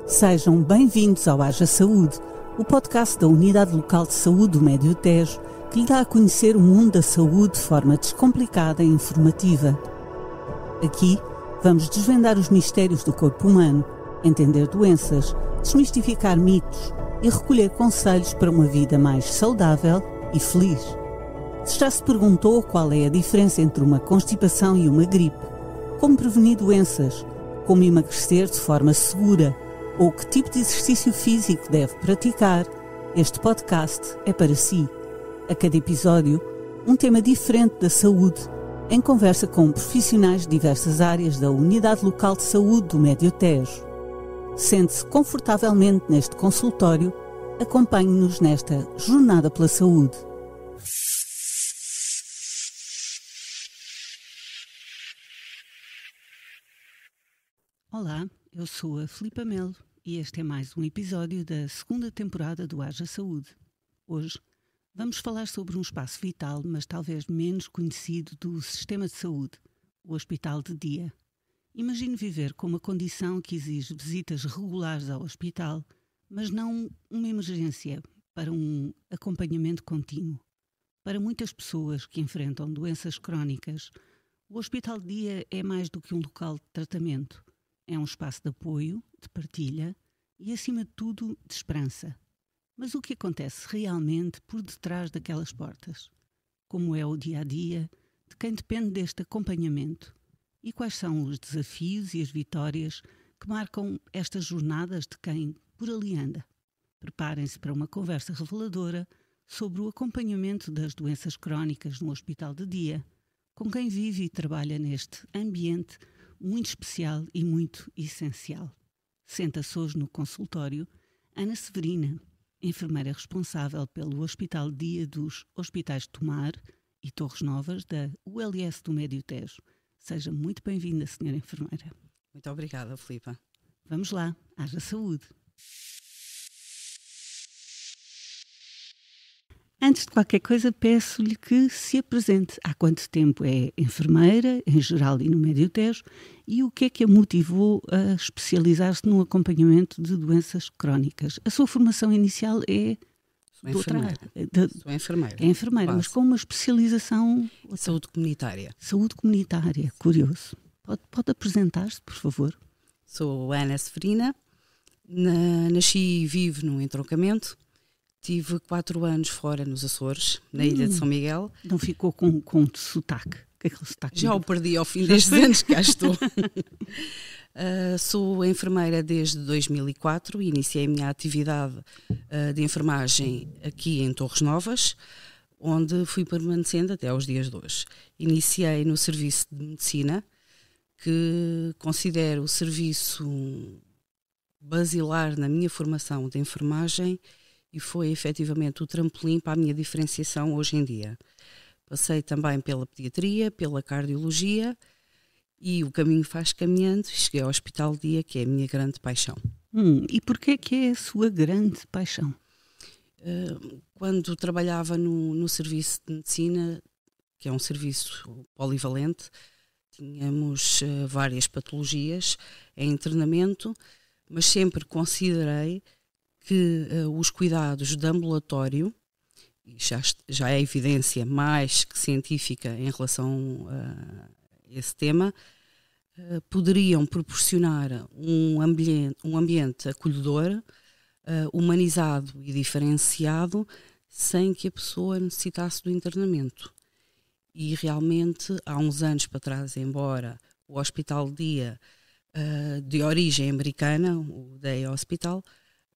Sejam bem-vindos ao Haja Saúde, o podcast da Unidade Local de Saúde do Médio Tejo, que lhe dá a conhecer o mundo da saúde de forma descomplicada e informativa. Aqui vamos desvendar os mistérios do corpo humano, entender doenças, desmistificar mitos e recolher conselhos para uma vida mais saudável e feliz. Se já se perguntou qual é a diferença entre uma constipação e uma gripe, como prevenir doenças, como emagrecer de forma segura ou que tipo de exercício físico deve praticar, este podcast é para si. A cada episódio, um tema diferente da saúde, em conversa com profissionais de diversas áreas da Unidade Local de Saúde do Médio Tejo. Sente-se confortavelmente neste consultório, acompanhe-nos nesta jornada pela saúde. Olá, eu sou a Filipa Melo e este é mais um episódio da segunda temporada do Haja Saúde. Hoje vamos falar sobre um espaço vital, mas talvez menos conhecido do sistema de saúde, o hospital de dia. Imagine viver com uma condição que exige visitas regulares ao hospital, mas não uma emergência, para um acompanhamento contínuo. Para muitas pessoas que enfrentam doenças crónicas, o hospital de dia é mais do que um local de tratamento. É um espaço de apoio, de partilha e, acima de tudo, de esperança. Mas o que acontece realmente por detrás daquelas portas? Como é o dia-a-dia de quem depende deste acompanhamento? E quais são os desafios e as vitórias que marcam estas jornadas de quem por ali anda? Preparem-se para uma conversa reveladora sobre o acompanhamento das doenças crónicas no hospital de dia, com quem vive e trabalha neste ambiente muito especial e muito essencial. Senta-se hoje no consultório Ana Severina, enfermeira responsável pelo Hospital de Dia dos Hospitais de Tomar e Torres Novas da ULS do Médio Tejo. Seja muito bem-vinda, senhora enfermeira. Muito obrigada, Filipa. Vamos lá, haja saúde. Antes de qualquer coisa, peço-lhe que se apresente. Há quanto tempo é enfermeira, em geral e no Médio Tejo, e o que é que a motivou a especializar-se no acompanhamento de doenças crónicas? A sua formação inicial é... Sou enfermeira. É enfermeira, mas com uma especialização... Saúde comunitária. Saúde comunitária, curioso. Pode apresentar-se, por favor? Sou Ana Severina, nasci e vivo no entroncamento. Tive 4 anos fora nos Açores, na ilha de São Miguel. Não ficou com sotaque? Aquele sotaque já o perdi ao fim destes anos que cá estou. Sou enfermeira desde 2004 e iniciei a minha atividade de enfermagem aqui em Torres Novas, onde fui permanecendo até aos dias de hoje. Iniciei no serviço de medicina, que considero o serviço basilar na minha formação de enfermagem, e foi efetivamente o trampolim para a minha diferenciação hoje em dia. Passei também pela pediatria, pela cardiologia, e o caminho faz caminhando, e cheguei ao hospital de dia, que é a minha grande paixão. E porquê é que é a sua grande paixão? Quando trabalhava no serviço de medicina, que é um serviço polivalente, tínhamos várias patologias em internamento, mas sempre considerei que os cuidados de ambulatório, e já é evidência mais que científica em relação a esse tema, poderiam proporcionar um ambiente acolhedor, humanizado e diferenciado, sem que a pessoa necessitasse do internamento. E realmente, há uns anos para trás, embora o Hospital de Dia de origem americana, o Day Hospital,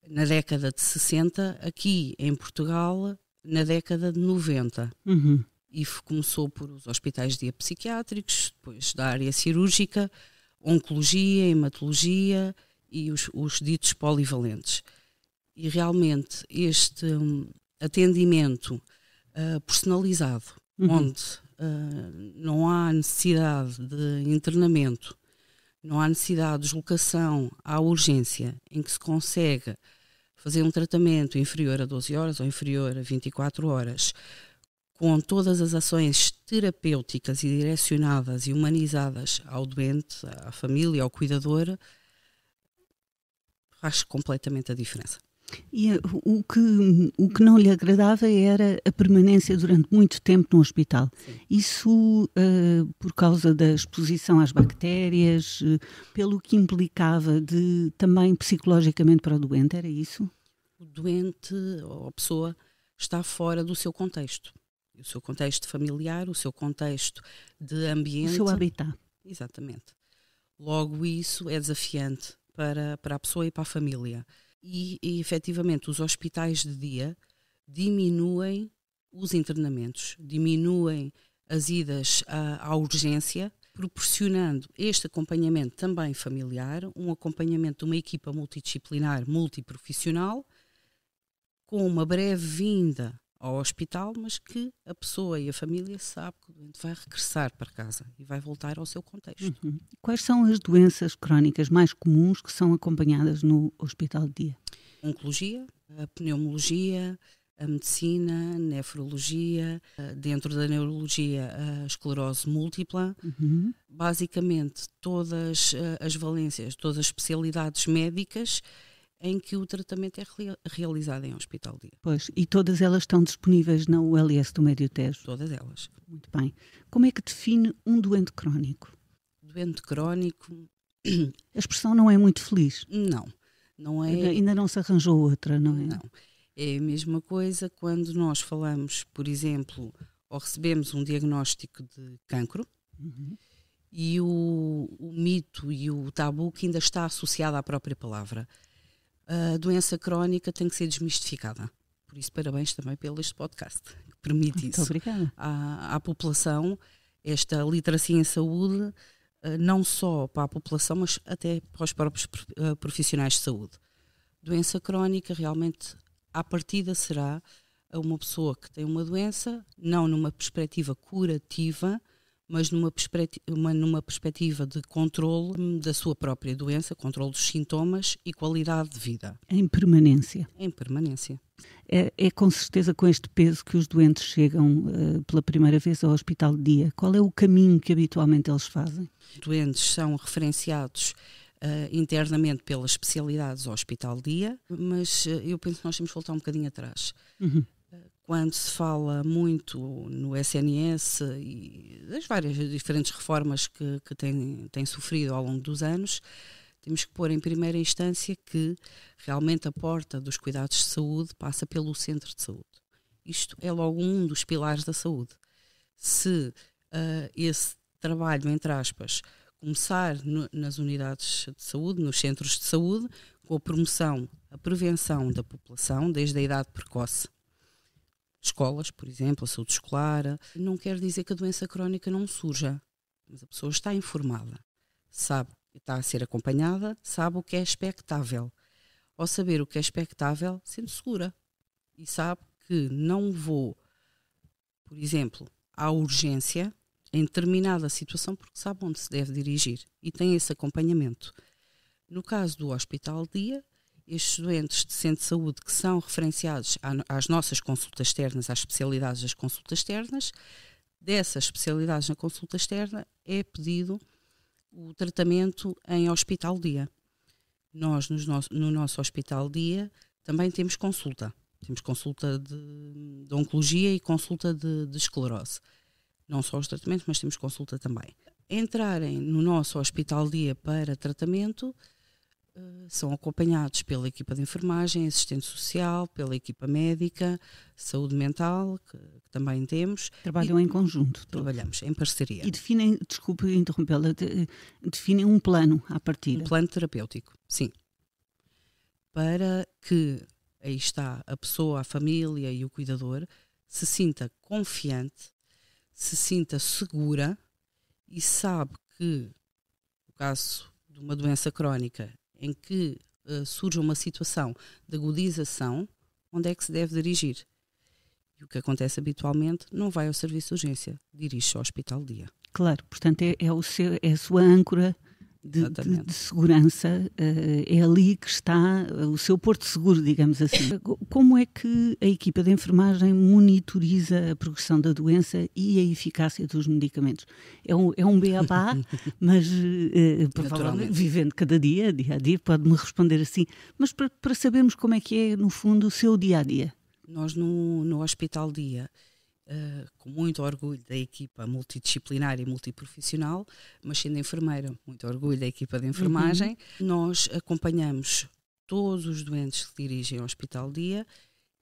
na década de 60, aqui em Portugal, na década de 90. E começou por os hospitais de dia psiquiátricos, depois da área cirúrgica, oncologia, hematologia e os ditos polivalentes. E realmente este atendimento personalizado, onde não há necessidade de internamento, não há necessidade de deslocação à urgência, em que se consegue fazer um tratamento inferior a 12 horas ou inferior a 24 horas, com todas as ações terapêuticas e direcionadas e humanizadas ao doente, à família, ao cuidador, faz completamente a diferença. E o que não lhe agradava era a permanência durante muito tempo no hospital. Sim. Isso por causa da exposição às bactérias, pelo que implicava também psicologicamente para o doente, era isso? O doente ou a pessoa está fora do seu contexto. O seu contexto familiar, o seu contexto de ambiente. O seu habitat. Exatamente. Logo, isso é desafiante para a pessoa e para a família. E efetivamente os hospitais de dia diminuem os internamentos, diminuem as idas à urgência, proporcionando este acompanhamento também familiar, um acompanhamento de uma equipa multidisciplinar, multiprofissional, com uma breve vinda ao hospital, mas que a pessoa e a família sabe que o doente vai regressar para casa e vai voltar ao seu contexto. Uhum. Quais são as doenças crónicas mais comuns que são acompanhadas no hospital de dia? A oncologia, a pneumologia, a medicina, a nefrologia, dentro da neurologia a esclerose múltipla, basicamente todas as valências, todas as especialidades médicas em que o tratamento é realizado em hospital de dia. Pois, e todas elas estão disponíveis na ULS do Médio Tejo? Todas elas. Muito bem. Como é que define um doente crónico? Doente crónico... A expressão não é muito feliz. Não é... Ainda não se arranjou outra, não é? Não. É a mesma coisa quando nós falamos, por exemplo, ou recebemos um diagnóstico de cancro, e o mito e o tabu que ainda está associado à própria palavra. A doença crónica tem que ser desmistificada. Por isso, parabéns também pelo este podcast, que permite Muito isso. Obrigada. À população, esta literacia em saúde, não só para a população, mas até para os próprios profissionais de saúde. Doença crónica, realmente, à partida, será uma pessoa que tem uma doença, não numa perspectiva curativa, mas numa perspectiva de controle da sua própria doença, controle dos sintomas e qualidade de vida. Em permanência. Em permanência. É com certeza com este peso que os doentes chegam pela primeira vez ao hospital de dia. Qual é o caminho que habitualmente eles fazem? Os doentes são referenciados internamente pelas especialidades ao hospital de dia, mas eu penso que nós temos que voltar um bocadinho atrás. Quando se fala muito no SNS e das várias diferentes reformas que têm sofrido ao longo dos anos, temos que pôr em primeira instância que realmente a porta dos cuidados de saúde passa pelo centro de saúde. Isto é logo um dos pilares da saúde. Se esse trabalho, entre aspas, começar nas unidades de saúde, nos centros de saúde, com a promoção, a prevenção da população, desde a idade precoce, escolas, por exemplo, a saúde escolar, não quer dizer que a doença crónica não surja, mas a pessoa está informada, sabe que está a ser acompanhada, sabe o que é expectável. Ao saber o que é expectável, sente segura e sabe que não vou, por exemplo, à urgência em determinada situação porque sabe onde se deve dirigir e tem esse acompanhamento. No caso do hospital de dia, estes doentes de centro de saúde que são referenciados às nossas consultas externas, às especialidades das consultas externas, dessas especialidades na consulta externa é pedido o tratamento em hospital dia. Nós, no nosso hospital dia, também temos consulta. Temos consulta de oncologia e consulta de esclerose. Não só os tratamentos, mas temos consulta também. Entrarem no nosso hospital dia para tratamento, são acompanhados pela equipa de enfermagem, assistente social, pela equipa médica, saúde mental, que também temos. Trabalham em conjunto. Trabalhamos em parceria. E definem, desculpe interrompê-la, definem um plano à partida. Um plano terapêutico, sim. Para que, aí está, a pessoa, a família e o cuidador se sinta confiante, se sinta segura e sabe que, no caso de uma doença crónica, em que surge uma situação de agudização, onde é que se deve dirigir? E o que acontece habitualmente, não vai ao serviço de urgência, dirige-se ao hospital de dia. Claro, portanto é a sua âncora de segurança, é ali que está o seu porto seguro, digamos assim. Como é que a equipa de enfermagem monitoriza a progressão da doença e a eficácia dos medicamentos? É um beabá, mas provavelmente vivendo cada dia a dia, pode-me responder assim, mas para sabermos como é que é, no fundo, o seu dia-a-dia. Nós no Hospital Dia, com muito orgulho da equipa multidisciplinar e multiprofissional, mas sendo enfermeira, muito orgulho da equipa de enfermagem, nós acompanhamos todos os doentes que se dirigem ao Hospital Dia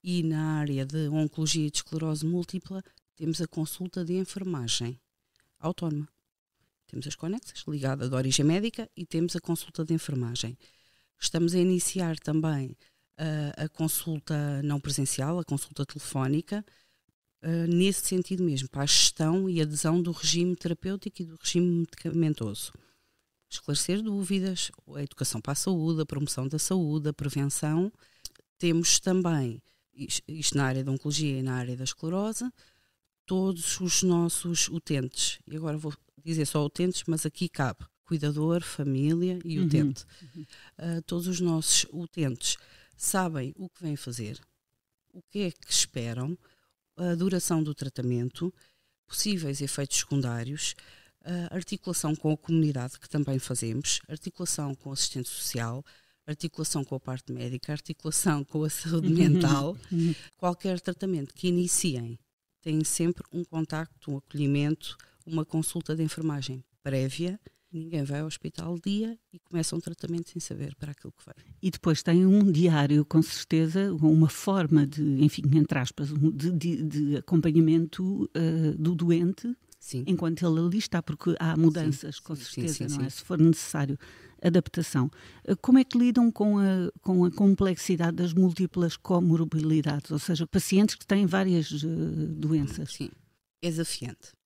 e na área de Oncologia e de Esclerose Múltipla temos a consulta de enfermagem autónoma. Temos as conexas, ligada de origem médica, e temos a consulta de enfermagem. Estamos a iniciar também a consulta não presencial, a consulta telefónica, nesse sentido mesmo, para a gestão e adesão do regime terapêutico e do regime medicamentoso. Esclarecer dúvidas, a educação para a saúde, a promoção da saúde, a prevenção. Temos também, isto na área da oncologia e na área da esclerose, todos os nossos utentes, e agora vou dizer só utentes, mas aqui cabe cuidador, família e utente. Todos os nossos utentes sabem o que vêm fazer, o que é que esperam, a duração do tratamento, possíveis efeitos secundários, a articulação com a comunidade, que também fazemos, articulação com o assistente social, articulação com a parte médica, articulação com a saúde mental. Qualquer tratamento que iniciem tem sempre um contacto, um acolhimento, uma consulta de enfermagem prévia. Ninguém vai ao Hospital Dia e começa um tratamento sem saber para aquilo que vai. E depois tem um diário, com certeza, uma forma de, enfim, entre aspas, de acompanhamento do doente, sim, enquanto ele ali está, porque há mudanças, sim, com certeza, não é? Se for necessário, adaptação. Como é que lidam com a complexidade das múltiplas comorbilidades, ou seja, pacientes que têm várias doenças? Sim, é desafiante.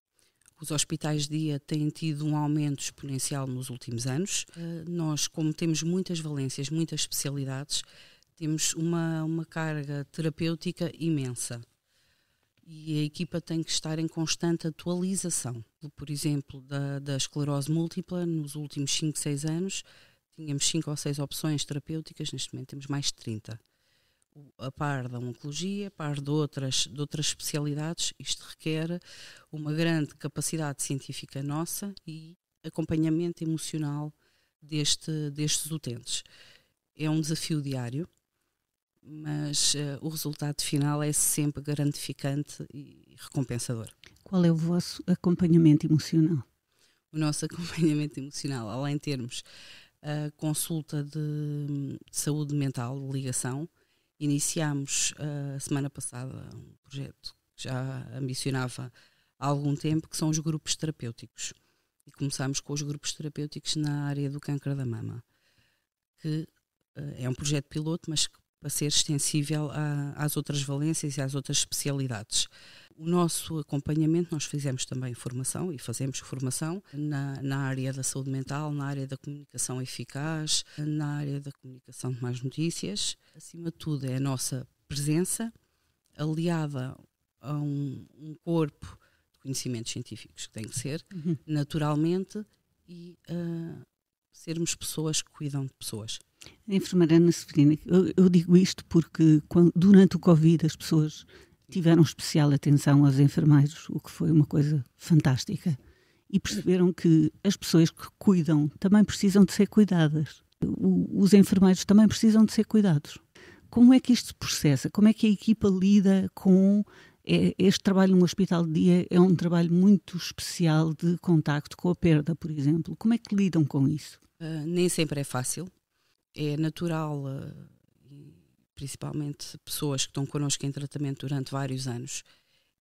Os hospitais de dia têm tido um aumento exponencial nos últimos anos. Nós, como temos muitas valências, muitas especialidades, temos uma carga terapêutica imensa. E a equipa tem que estar em constante atualização. Por exemplo, da esclerose múltipla, nos últimos 5, 6 anos, tínhamos 5 ou 6 opções terapêuticas, neste momento temos mais de 30. A par da oncologia, a par de outras especialidades, isto requer uma grande capacidade científica nossa e acompanhamento emocional destes utentes. É um desafio diário, mas o resultado final é sempre gratificante e recompensador. Qual é o vosso acompanhamento emocional? O nosso acompanhamento emocional, além de termos a consulta de saúde mental, de ligação, iniciámos a semana passada um projeto que já ambicionava há algum tempo, que são os grupos terapêuticos. E começámos com os grupos terapêuticos na área do câncer da mama, que é um projeto piloto, mas para ser extensível às outras valências e às outras especialidades. O nosso acompanhamento, nós fizemos também formação e fazemos formação na área da saúde mental, na área da comunicação eficaz, na área da comunicação de más notícias. Acima de tudo é a nossa presença aliada a um corpo de conhecimentos científicos que tem que ser, naturalmente, e sermos pessoas que cuidam de pessoas. A enfermeira Ana Severina, eu digo isto porque durante o Covid as pessoas tiveram especial atenção aos enfermeiros, o que foi uma coisa fantástica, e perceberam que as pessoas que cuidam também precisam de ser cuidadas. Os enfermeiros também precisam de ser cuidados. Como é que isto se processa? Como é que a equipa lida com este trabalho no hospital de dia? É um trabalho muito especial de contacto com a perda, por exemplo. Como é que lidam com isso? Nem sempre é fácil. É natural, principalmente pessoas que estão connosco em tratamento durante vários anos,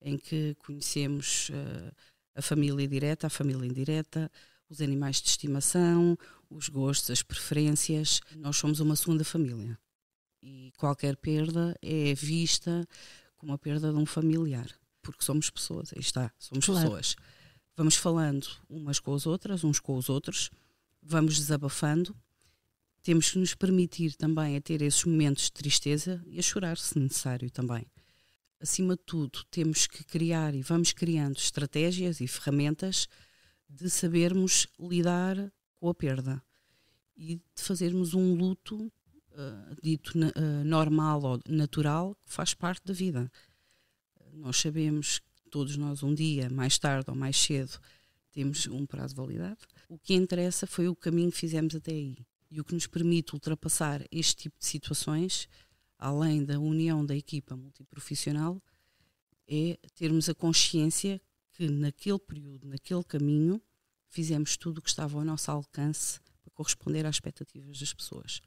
em que conhecemos a família direta, a família indireta, os animais de estimação, os gostos, as preferências. Nós somos uma segunda família e qualquer perda é vista como a perda de um familiar, porque somos pessoas, aí está, somos pessoas. Vamos falando umas com as outras, uns com os outros, vamos desabafando. Temos que nos permitir também a ter esses momentos de tristeza e a chorar, se necessário também. Acima de tudo, temos que criar e vamos criando estratégias e ferramentas de sabermos lidar com a perda e de fazermos um luto dito normal ou natural, que faz parte da vida. Nós sabemos que todos nós um dia, mais tarde ou mais cedo, temos um prazo de validade. O que interessa foi o caminho que fizemos até aí. E o que nos permite ultrapassar este tipo de situações, além da união da equipa multiprofissional, é termos a consciência que naquele período, naquele caminho, fizemos tudo o que estava ao nosso alcance para corresponder às expectativas das pessoas.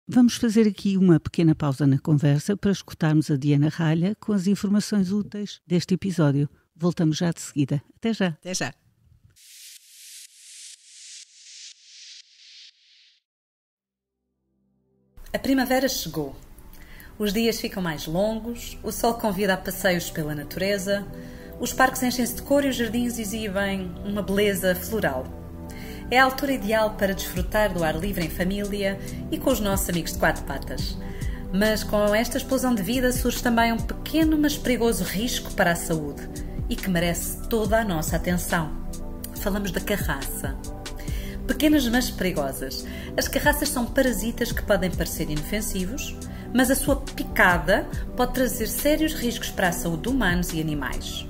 Vamos fazer aqui uma pequena pausa na conversa para escutarmos a Diana Ralha com as informações úteis deste episódio. Voltamos já de seguida. Até já. Até já. A primavera chegou. Os dias ficam mais longos, o sol convida a passeios pela natureza, os parques enchem-se de cor e os jardins exibem uma beleza floral. É a altura ideal para desfrutar do ar livre em família e com os nossos amigos de quatro patas. Mas com esta explosão de vida surge também um pequeno mas perigoso risco para a saúde e que merece toda a nossa atenção. Falamos da carraça. Pequenas mas perigosas. As carraças são parasitas que podem parecer inofensivos, mas a sua picada pode trazer sérios riscos para a saúde de humanos e animais.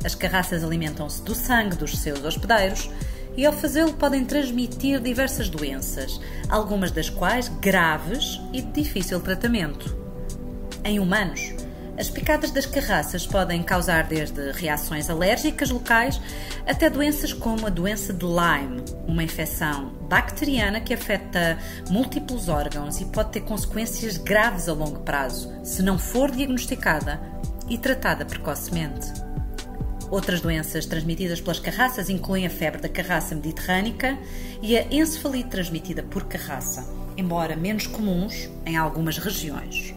As carraças alimentam-se do sangue dos seus hospedeiros e, ao fazê-lo, podem transmitir diversas doenças, algumas das quais graves e de difícil tratamento. Em humanos, as picadas das carraças podem causar desde reações alérgicas locais até doenças como a doença de Lyme, uma infecção bacteriana que afeta múltiplos órgãos e pode ter consequências graves a longo prazo, se não for diagnosticada e tratada precocemente. Outras doenças transmitidas pelas carraças incluem a febre da carraça mediterrânica e a encefalite transmitida por carraça, embora menos comuns em algumas regiões.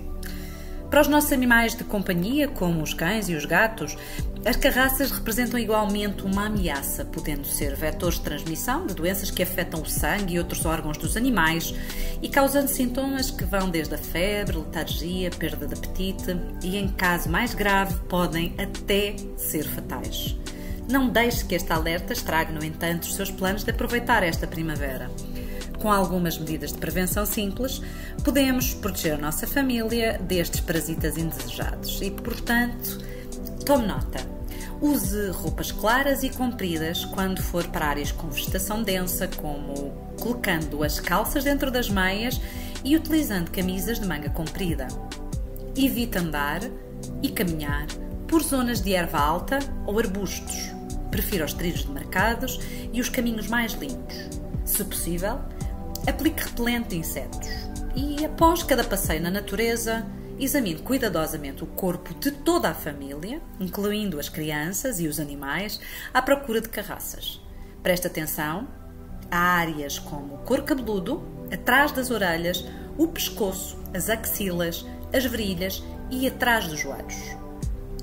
Para os nossos animais de companhia, como os cães e os gatos, as carraças representam igualmente uma ameaça, podendo ser vetores de transmissão de doenças que afetam o sangue e outros órgãos dos animais e causando sintomas que vão desde a febre, letargia, perda de apetite e, em caso mais grave, podem até ser fatais. Não deixe que este alerta estrague, no entanto, os seus planos de aproveitar esta primavera. Com algumas medidas de prevenção simples, podemos proteger a nossa família destes parasitas indesejados e, portanto, tome nota. Use roupas claras e compridas quando for para áreas com vegetação densa, como colocando as calças dentro das meias e utilizando camisas de manga comprida. Evite andar e caminhar por zonas de erva alta ou arbustos. Prefira os trilhos de mercados e os caminhos mais limpos. Se possível, aplique repelente de insetos e, após cada passeio na natureza, examine cuidadosamente o corpo de toda a família, incluindo as crianças e os animais, à procura de carraças. Preste atenção a áreas como o couro cabeludo, atrás das orelhas, o pescoço, as axilas, as virilhas e atrás dos joelhos.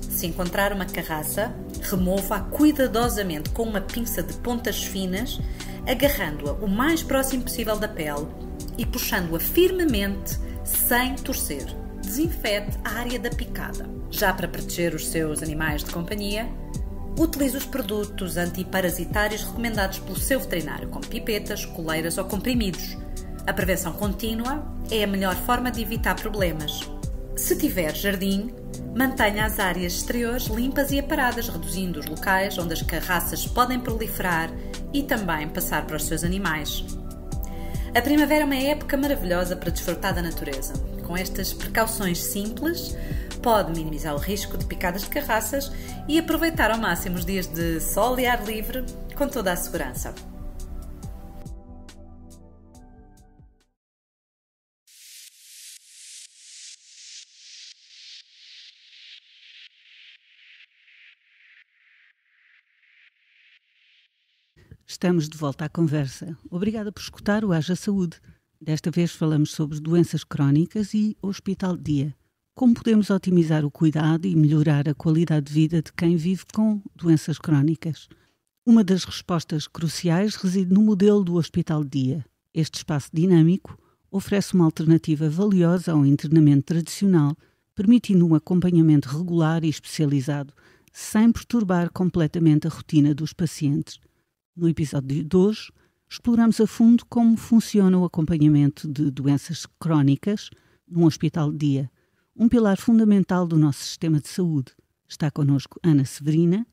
Se encontrar uma carraça, remova-a cuidadosamente com uma pinça de pontas finas, agarrando-a o mais próximo possível da pele e puxando-a firmemente, sem torcer. Desinfete a área da picada. Já para proteger os seus animais de companhia, utilize os produtos antiparasitários recomendados pelo seu veterinário, como pipetas, coleiras ou comprimidos. A prevenção contínua é a melhor forma de evitar problemas. Se tiver jardim, mantenha as áreas exteriores limpas e aparadas, reduzindo os locais onde as carraças podem proliferar e também passar para os seus animais. A primavera é uma época maravilhosa para desfrutar da natureza. Com estas precauções simples, pode minimizar o risco de picadas de carraças e aproveitar ao máximo os dias de sol e ar livre com toda a segurança. Estamos de volta à conversa. Obrigada por escutar o Haja Saúde. Desta vez falamos sobre doenças crónicas e hospital de dia. Como podemos otimizar o cuidado e melhorar a qualidade de vida de quem vive com doenças crónicas? Uma das respostas cruciais reside no modelo do hospital de dia. Este espaço dinâmico oferece uma alternativa valiosa ao internamento tradicional, permitindo um acompanhamento regular e especializado, sem perturbar completamente a rotina dos pacientes. No episódio de hoje, exploramos a fundo como funciona o acompanhamento de doenças crónicas num hospital de dia, um pilar fundamental do nosso sistema de saúde. Está connosco Ana Severina,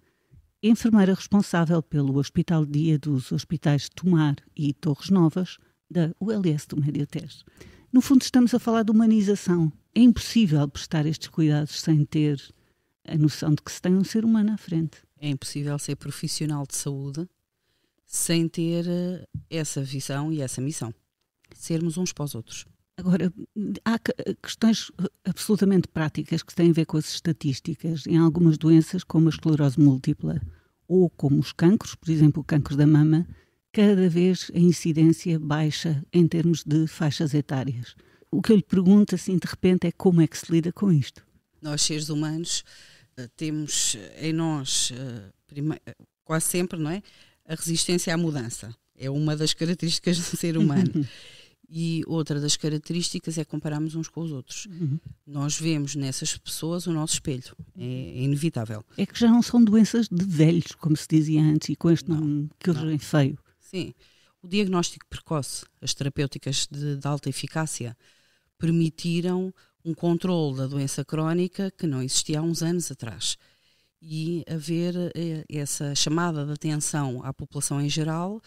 enfermeira responsável pelo Hospital de Dia dos Hospitais de Tomar e Torres Novas, da ULS do Médio Tejo. No fundo, estamos a falar de humanização. É impossível prestar estes cuidados sem ter a noção de que se tem um ser humano à frente. É impossível ser profissional de saúde sem ter essa visão e essa missão. Sermos uns para os outros. Agora, há questões absolutamente práticas que têm a ver com as estatísticas em algumas doenças, como a esclerose múltipla ou como os cancros, por exemplo, o cancro da mama, cada vez a incidência baixa em termos de faixas etárias. O que eu lhe pergunto, assim, de repente, é como é que se lida com isto? Nós, seres humanos, temos em nós, quase sempre, não é? A resistência à mudança. É uma das características do ser humano. E outra das características é compararmos uns com os outros. Nós vemos nessas pessoas o nosso espelho. É inevitável. É que já não são doenças de velhos, como se dizia antes, e com este nome que hoje é feio. Sim. O diagnóstico precoce, as terapêuticas de alta eficácia, permitiram um controle da doença crónica que não existia há uns anos atrás. E haver essa chamada de atenção à população em geral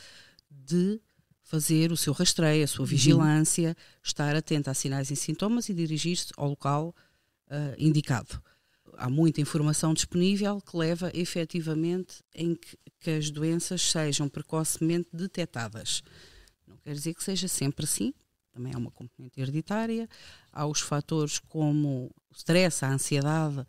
de fazer o seu rastreio, a sua vigilância, estar atento a sinais e sintomas e dirigir-se ao local indicado. Há muita informação disponível que leva efetivamente em que as doenças sejam precocemente detectadas. Não quer dizer que seja sempre assim, também há uma componente hereditária, há os fatores como o stress, a ansiedade,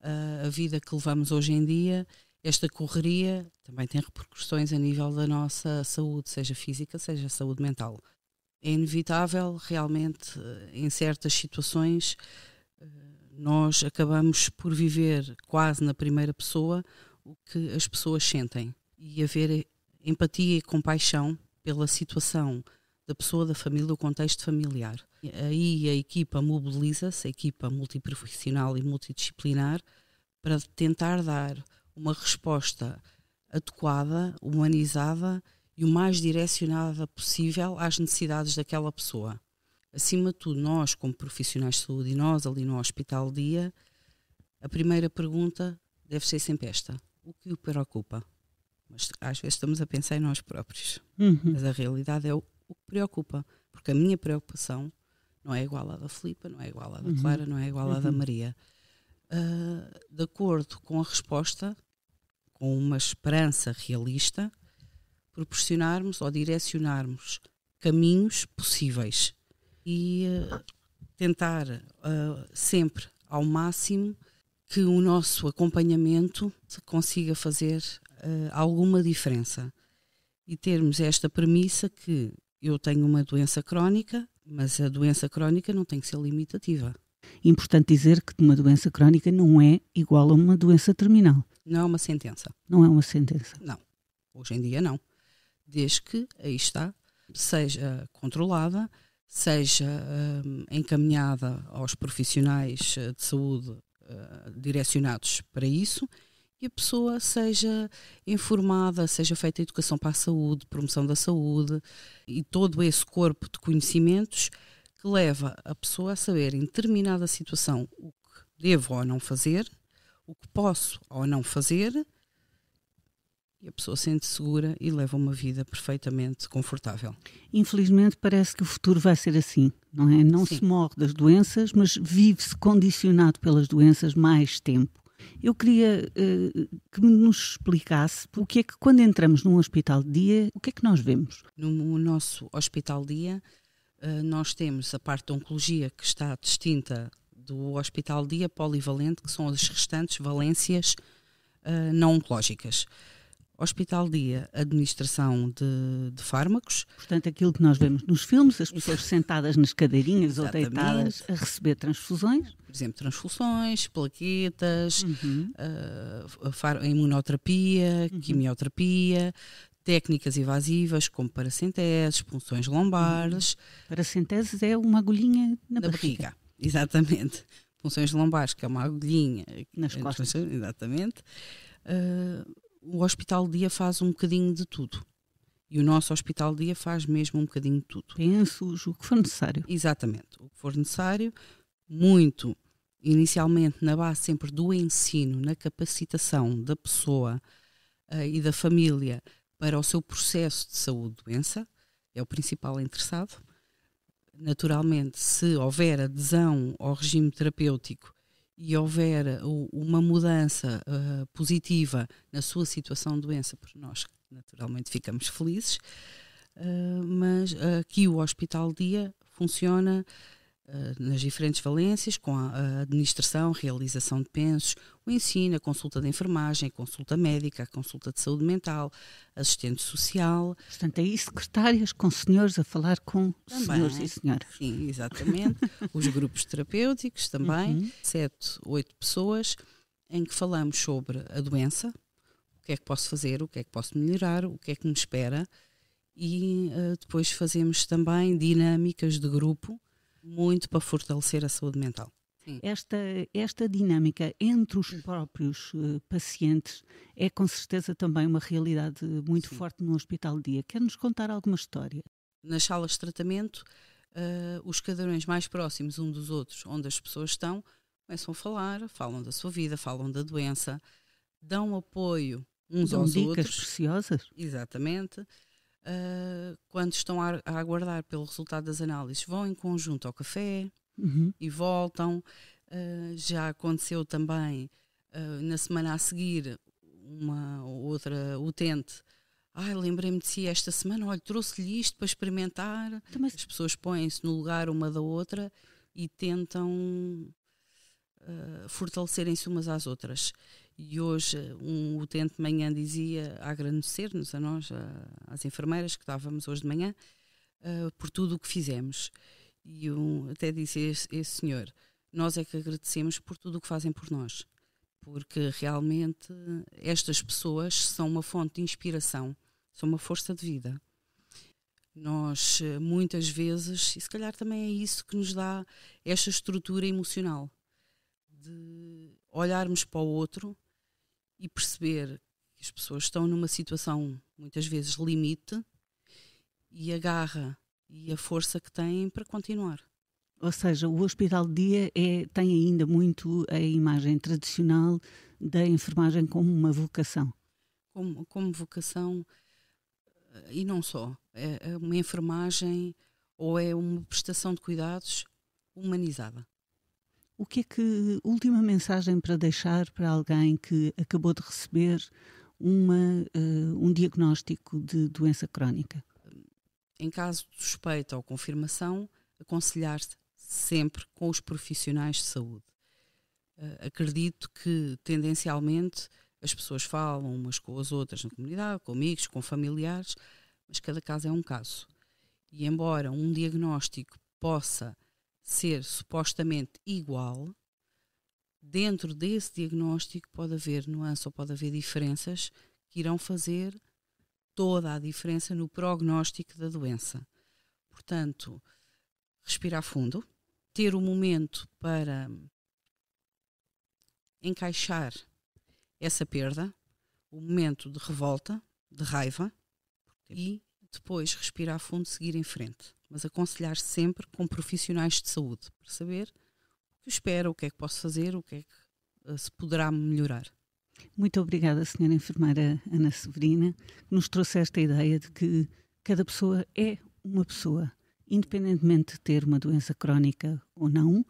a vida que levamos hoje em dia. Esta correria também tem repercussões a nível da nossa saúde, seja física, seja saúde mental. É inevitável, realmente, em certas situações, nós acabamos por viver quase na primeira pessoa o que as pessoas sentem e haver empatia e compaixão pela situação da pessoa, da família, do contexto familiar. Aí a equipa mobiliza-se, a equipa multiprofissional e multidisciplinar, para tentar dar uma resposta adequada, humanizada e o mais direcionada possível às necessidades daquela pessoa. Acima de tudo, nós, como profissionais de saúde, e nós ali no Hospital Dia, a primeira pergunta deve ser sempre esta: o que o preocupa? Mas às vezes estamos a pensar em nós próprios. Mas a realidade é o que preocupa, porque a minha preocupação não é igual à da Filipa, não é igual à da Clara, não é igual à da Maria. De acordo com a resposta, com uma esperança realista, proporcionarmos ou direcionarmos caminhos possíveis e tentar sempre ao máximo que o nosso acompanhamento consiga fazer alguma diferença e termos esta premissa que eu tenho uma doença crónica, mas a doença crónica não tem que ser limitativa. Importante dizer que uma doença crónica não é igual a uma doença terminal. Não é uma sentença. Não é uma sentença. Não. Hoje em dia não. Desde que, aí está, seja controlada, seja encaminhada aos profissionais de saúde direcionados para isso e a pessoa seja informada, seja feita educação para a saúde, promoção da saúde e todo esse corpo de conhecimentos que leva a pessoa a saber em determinada situação o que devo ou não fazer, o que posso ou não fazer, e a pessoa sente-se segura e leva uma vida perfeitamente confortável. Infelizmente parece que o futuro vai ser assim, não é? Não se morre das doenças, mas vive-se condicionado pelas doenças mais tempo. Eu queria que nos explicasse o que é que quando entramos num hospital de dia, o que é que nós vemos? No nosso hospital de dia, nós temos a parte da oncologia que está distinta do hospital dia polivalente, que são as restantes valências não oncológicas. Hospital dia, administração de fármacos. Portanto, aquilo que nós vemos nos filmes, as pessoas sentadas nas cadeirinhas ou deitadas a receber transfusões. Por exemplo, transfusões, plaquetas, a imunoterapia, quimioterapia, técnicas invasivas como paracenteses, punções lombares. Paracenteses é uma agulhinha na barriga. Exatamente. Punções lombares, que é uma agulhinha nas costas. Exatamente. O hospital dia faz um bocadinho de tudo. E o nosso hospital de dia faz mesmo um bocadinho de tudo. Pensos, o que for necessário. Exatamente, o que for necessário, muito inicialmente na base sempre do ensino, na capacitação da pessoa e da família para o seu processo de saúde-doença, é o principal interessado. Naturalmente, se houver adesão ao regime terapêutico e houver uma mudança positiva na sua situação de doença, porque nós naturalmente ficamos felizes, mas aqui o Hospital Dia funciona nas diferentes valências, com a administração, realização de pensos, o ensino, a consulta de enfermagem, a consulta médica, a consulta de saúde mental, assistente social. Portanto, aí secretárias com senhores a falar com senhores e senhoras. Sim, exatamente. Os grupos terapêuticos também, 7, 8 pessoas, em que falamos sobre a doença, o que é que posso fazer, o que é que posso melhorar, o que é que me espera, e depois fazemos também dinâmicas de grupo, muito para fortalecer a saúde mental. Sim. Esta dinâmica entre os próprios pacientes é com certeza também uma realidade muito forte no Hospital de Dia. Quer-nos contar alguma história? Nas salas de tratamento, os cadeirões mais próximos uns dos outros, onde as pessoas estão, começam a falar, falam da sua vida, falam da doença, dão apoio uns aos outros. Dicas preciosas. Exatamente. Quando estão a aguardar pelo resultado das análises, vão em conjunto ao café e voltam. Já aconteceu também na semana a seguir uma outra utente, lembrei-me de si esta semana, olha, trouxe-lhe isto para experimentar. Também. As pessoas põem-se no lugar uma da outra e tentam fortalecerem-se umas às outras. E hoje um utente de manhã dizia a agradecer-nos a nós, às enfermeiras que estávamos hoje de manhã, por tudo o que fizemos. E até disse esse senhor, nós é que agradecemos por tudo o que fazem por nós, porque realmente estas pessoas são uma fonte de inspiração, são uma força de vida. Nós muitas vezes, e se calhar também é isso que nos dá esta estrutura emocional, de olharmos para o outro e perceber que as pessoas estão numa situação, muitas vezes, limite, e a garra e a força que têm para continuar. Ou seja, o Hospital de Dia tem ainda muito a imagem tradicional da enfermagem como uma vocação. Como vocação, e não só. É uma enfermagem ou é uma prestação de cuidados humanizada. O que é que, última mensagem para deixar para alguém que acabou de receber um diagnóstico de doença crónica? Em caso de suspeita ou confirmação, aconselhar-se sempre com os profissionais de saúde. Acredito que, tendencialmente, as pessoas falam umas com as outras na comunidade, com amigos, com familiares, mas cada caso é um caso. E embora um diagnóstico possa ser supostamente igual, dentro desse diagnóstico pode haver nuances ou pode haver diferenças que irão fazer toda a diferença no prognóstico da doença. Portanto, respirar fundo, ter um momento para encaixar essa perda, o momento de revolta, de raiva, e depois respirar fundo, seguir em frente. Mas aconselhar sempre com profissionais de saúde, para saber o que espera, o que é que posso fazer, o que é que se poderá melhorar. Muito obrigada, Sra. Enfermeira Ana Severina, que nos trouxe esta ideia de que cada pessoa é uma pessoa, independentemente de ter uma doença crónica ou não,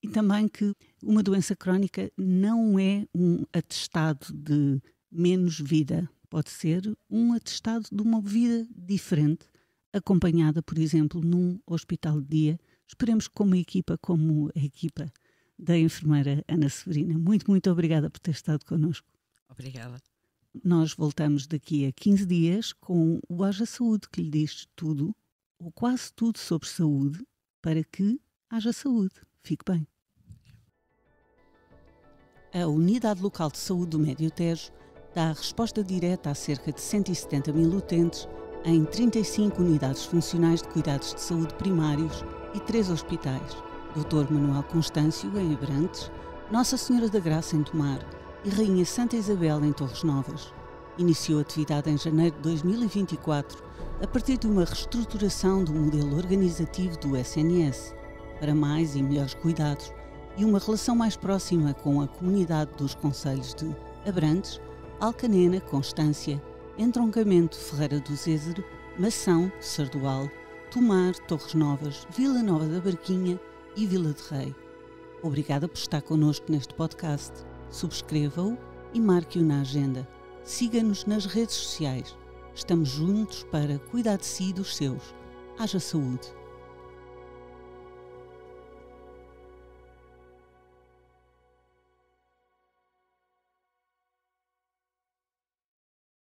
e também que uma doença crónica não é um atestado de menos vida, pode ser um atestado de uma vida diferente, acompanhada, por exemplo, num hospital de dia. Esperemos que como a equipa da enfermeira Ana Severina. Muito, muito obrigada por ter estado connosco. Obrigada. Nós voltamos daqui a 15 dias com o Haja Saúde, que lhe diz tudo, ou quase tudo sobre saúde, para que haja saúde. Fique bem. A Unidade Local de Saúde do Médio Tejo dá a resposta direta a cerca de 170 mil utentes em 35 unidades funcionais de cuidados de saúde primários e 3 hospitais. Dr. Manuel Constâncio, em Abrantes, Nossa Senhora da Graça, em Tomar, e Rainha Santa Isabel, em Torres Novas. Iniciou atividade em janeiro de 2024, a partir de uma reestruturação do modelo organizativo do SNS, para mais e melhores cuidados e uma relação mais próxima com a comunidade dos concelhos de Abrantes, Alcanena, Constância, Entroncamento, Ferreira do Zézere, Mação, Sardual, Tomar, Torres Novas, Vila Nova da Barquinha e Vila de Rei. Obrigada por estar connosco neste podcast. Subscreva-o e marque-o na agenda. Siga-nos nas redes sociais. Estamos juntos para cuidar de si e dos seus. Haja saúde!